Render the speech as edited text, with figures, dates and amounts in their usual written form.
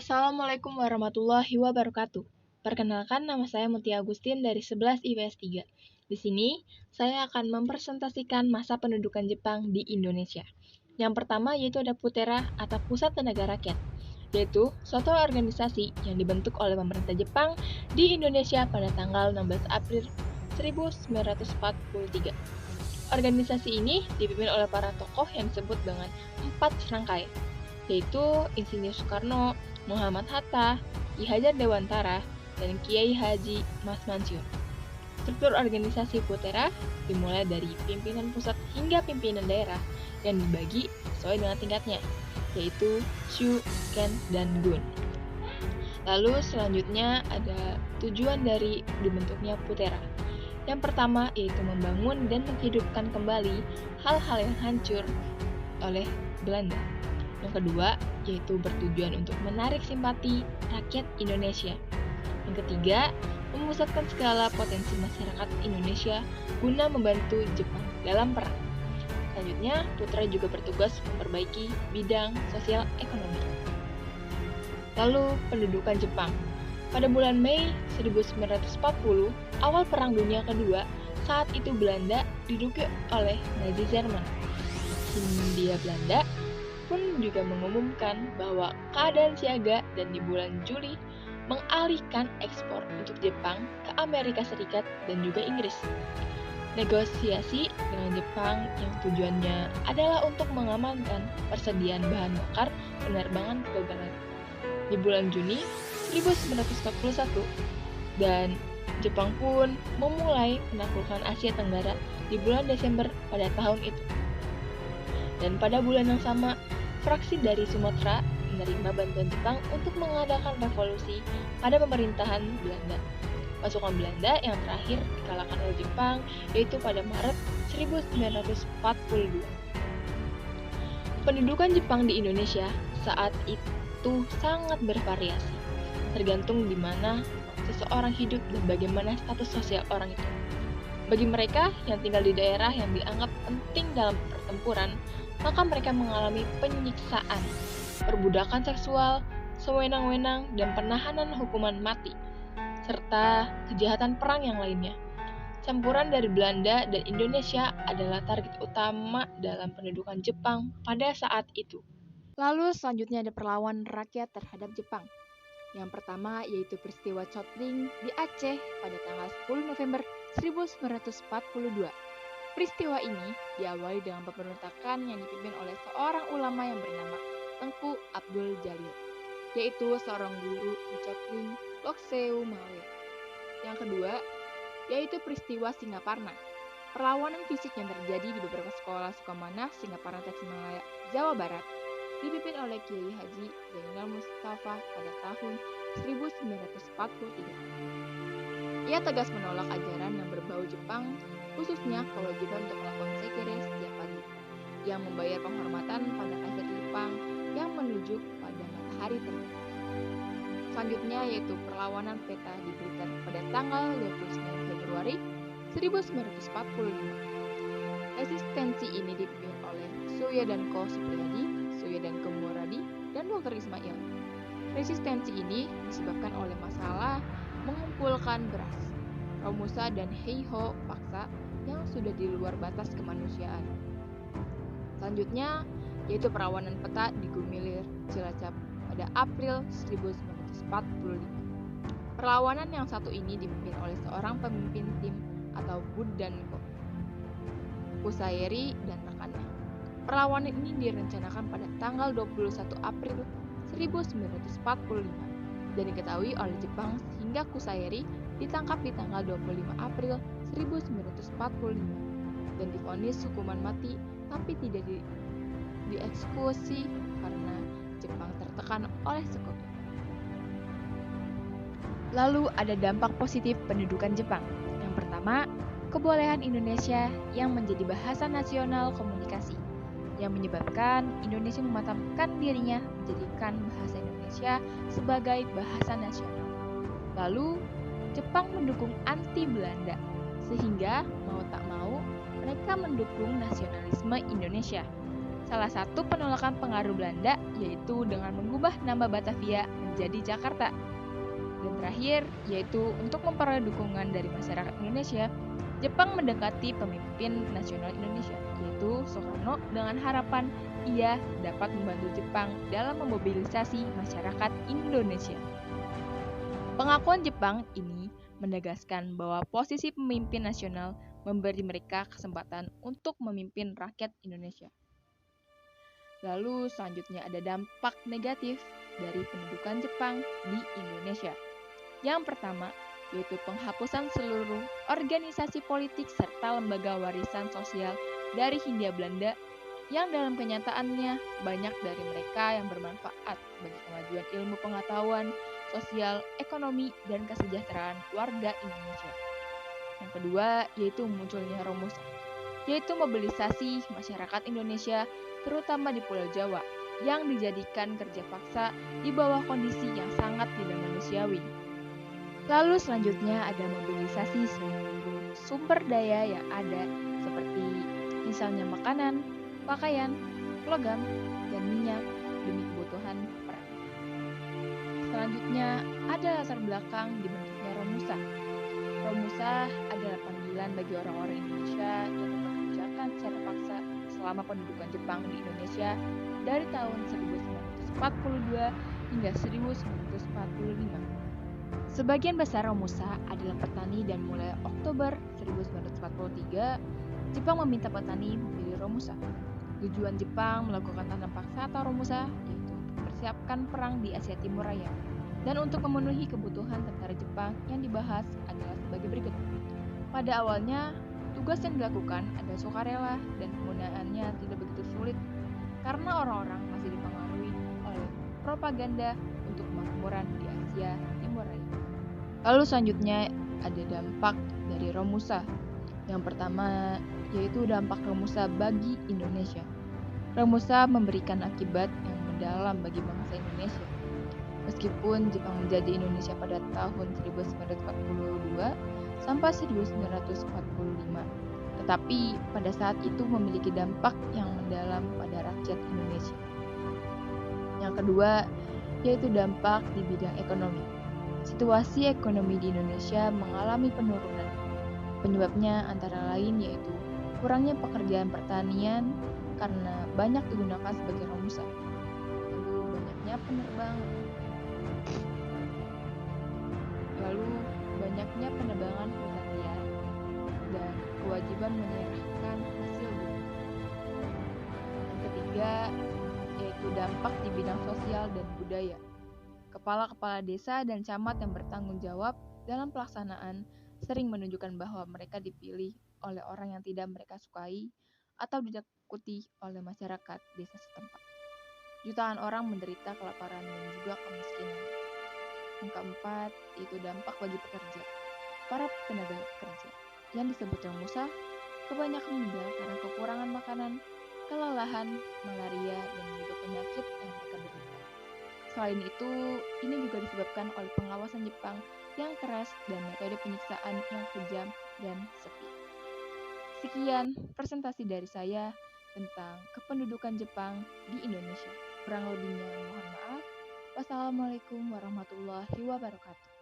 Assalamualaikum warahmatullahi wabarakatuh. Perkenalkan, nama saya Mutia Agustin dari 11 IPS 3. Di sini, saya akan mempresentasikan masa pendudukan Jepang di Indonesia. Yang pertama yaitu ada Putera atau Pusat Tenaga Rakyat, yaitu suatu organisasi yang dibentuk oleh pemerintah Jepang di Indonesia pada tanggal 16 April 1943. Organisasi ini dipimpin oleh para tokoh yang disebut dengan 4 serangkai, yaitu Insinyur Soekarno, Muhammad Hatta, Ki Hajar Dewantara, dan Kiai Haji Mas Mansur. Struktur organisasi Putera dimulai dari pimpinan pusat hingga pimpinan daerah yang dibagi sesuai dengan tingkatnya, yaitu Shu, Ken, dan Gun. Lalu selanjutnya ada tujuan dari dibentuknya Putera. Yang pertama yaitu membangun dan menghidupkan kembali hal-hal yang hancur oleh Belanda. Yang kedua, yaitu bertujuan untuk menarik simpati rakyat Indonesia. Yang ketiga, memusatkan segala potensi masyarakat Indonesia guna membantu Jepang dalam perang. Selanjutnya, Putra juga bertugas memperbaiki bidang sosial ekonomi. Lalu, pendudukan Jepang. Pada bulan Mei 1940, awal Perang Dunia Kedua, saat itu Belanda diduduki oleh Nazi Jerman. Hindia Belanda pun juga mengumumkan bahwa keadaan siaga dan di bulan Juli mengalihkan ekspor untuk Jepang ke Amerika Serikat dan juga Inggris. Negosiasi dengan Jepang yang tujuannya adalah untuk mengamankan persediaan bahan bakar penerbangan kegagalan. Di bulan Juni 1941 dan Jepang pun memulai penaklukan Asia Tenggara di bulan Desember pada tahun itu. Dan pada bulan yang sama, fraksi dari Sumatera menerima bantuan Jepang untuk mengadakan revolusi pada pemerintahan Belanda. Pasukan Belanda yang terakhir dikalahkan oleh Jepang yaitu pada Maret 1942. Pendudukan Jepang di Indonesia saat itu sangat bervariasi, tergantung di mana seseorang hidup dan bagaimana status sosial orang itu. Bagi mereka yang tinggal di daerah yang dianggap penting dalam pertempuran, maka mereka mengalami penyiksaan, perbudakan seksual, sewenang-wenang, dan penahanan hukuman mati, serta kejahatan perang yang lainnya. Campuran dari Belanda dan Indonesia adalah target utama dalam pendudukan Jepang pada saat itu. Lalu selanjutnya ada perlawanan rakyat terhadap Jepang. Yang pertama yaitu peristiwa Chotling di Aceh pada tanggal 10 November 1942. Peristiwa ini diawali dengan pemberontakan yang dipimpin oleh seorang ulama yang bernama Tengku Abdul Jalil, yaitu seorang guru di Chotling, Lok Sewu, Malaya. Yang kedua, yaitu peristiwa Singaparna, perlawanan fisik yang terjadi di beberapa sekolah Sukamana, Singaparna, Tasikmalaya, Jawa Barat, dipimpin oleh Kiai Haji Zainal Mustafa pada tahun 1943. Ia tegas menolak ajaran yang berbau Jepang, khususnya kewajiban untuk melakukan sekere setiap pagi, yang membayar penghormatan pada kaisar Jepang yang menuju pada matahari terbit. Selanjutnya yaitu perlawanan peta di Blitar pada tanggal 29 Februari 1945. Resistensi ini dipimpin oleh Suyadanko Supriyadi, Suyadanko Muradi, dan Dr. Ismail. Resistensi ini disebabkan oleh masalah mengumpulkan beras, Romusa dan Heiho paksa yang sudah di luar batas kemanusiaan. Selanjutnya yaitu perlawanan peta di Gumilir, Cilacap pada April 1945. Perlawanan yang satu ini dipimpin oleh seorang pemimpin tim atau Budanko, Kusayeri dan rekannya. Perlawanan ini direncanakan pada tanggal 21 April 1945 dan diketahui oleh Jepang sehingga Kusayeri ditangkap di tanggal 25 April 1945 dan divonis hukuman mati tapi tidak dieksekusi karena Jepang tertekan oleh sekutu. Lalu ada dampak positif pendudukan Jepang. Yang pertama, kebolehan Indonesia yang menjadi bahasa nasional komunikasi, yang menyebabkan Indonesia mematapkan dirinya menjadikan bahasa Indonesia sebagai bahasa nasional. Lalu, Jepang mendukung anti Belanda, sehingga mau tak mau mereka mendukung nasionalisme Indonesia. Salah satu penolakan pengaruh Belanda yaitu dengan mengubah nama Batavia menjadi Jakarta. Dan terakhir, yaitu untuk memperoleh dukungan dari masyarakat Indonesia, Jepang mendekati pemimpin nasional Indonesia, yaitu Soekarno, dengan harapan ia dapat membantu Jepang dalam memobilisasi masyarakat Indonesia. Pengakuan Jepang ini menegaskan bahwa posisi pemimpin nasional memberi mereka kesempatan untuk memimpin rakyat Indonesia. Lalu selanjutnya ada dampak negatif dari pendudukan Jepang di Indonesia. Yang pertama, yaitu penghapusan seluruh organisasi politik serta lembaga warisan sosial dari Hindia Belanda yang dalam kenyataannya banyak dari mereka yang bermanfaat bagi kemajuan ilmu pengetahuan, sosial, ekonomi, dan kesejahteraan warga Indonesia. Yang kedua, yaitu munculnya Romusa, yaitu mobilisasi masyarakat Indonesia terutama di Pulau Jawa yang dijadikan kerja paksa di bawah kondisi yang sangat tidak manusiawi. Lalu selanjutnya ada mobilisasi seluruh sumber daya yang ada seperti misalnya makanan, pakaian, logam, dan minyak demi kebutuhan perang. Selanjutnya ada latar belakang dibentuknya Romusa. Romusa adalah panggilan bagi orang-orang Indonesia yang dipekerjakan secara paksa selama pendudukan Jepang di Indonesia dari tahun 1942 hingga 1945. Sebagian besar Romusa adalah petani dan mulai Oktober 1943, Jepang meminta petani memilih Romusa. Tujuan Jepang melakukan tanam paksa atau Romusa yaitu mempersiapkan perang di Asia Timur Raya. Dan untuk memenuhi kebutuhan tentara Jepang yang dibahas adalah sebagai berikut. Pada awalnya, tugas yang dilakukan adalah sukarela dan penggunaannya tidak begitu sulit karena orang-orang masih dipengaruhi oleh propaganda untuk kemakmuran di Asia Timur Raya. Lalu selanjutnya ada dampak dari Romusa. Yang pertama yaitu dampak Romusa bagi Indonesia. Romusa memberikan akibat yang mendalam bagi bangsa Indonesia. Meskipun Jepang menjajah Indonesia pada tahun 1942 sampai 1945, tetapi pada saat itu memiliki dampak yang mendalam pada rakyat Indonesia. Yang kedua, yaitu dampak di bidang ekonomi. Situasi ekonomi di Indonesia mengalami penurunan. Penyebabnya antara lain yaitu kurangnya pekerjaan pertanian karena banyak digunakan sebagai Romusa. Lalu banyaknya penebangan hutan liar dan kewajiban menyerahkan hasil bumi. Yang ketiga, yaitu dampak di bidang sosial dan budaya. Kepala-kepala desa dan camat yang bertanggung jawab dalam pelaksanaan sering menunjukkan bahwa mereka dipilih oleh orang yang tidak mereka sukai atau ditakuti oleh masyarakat desa setempat. Jutaan orang menderita kelaparan dan juga kemiskinan. Yang keempat, itu dampak bagi pekerja. Para tenaga kerja yang disebut Romusa kebanyakan meninggal karena kekurangan makanan, kelelahan, malaria, dan juga penyakit yang mereka derita. Selain itu, ini juga disebabkan oleh pengawasan Jepang yang keras dan metode penyiksaan yang kejam dan sepi. Sekian presentasi dari saya tentang kependudukan Jepang di Indonesia. Kurang lebihnya mohon maaf. Wassalamualaikum warahmatullahi wabarakatuh.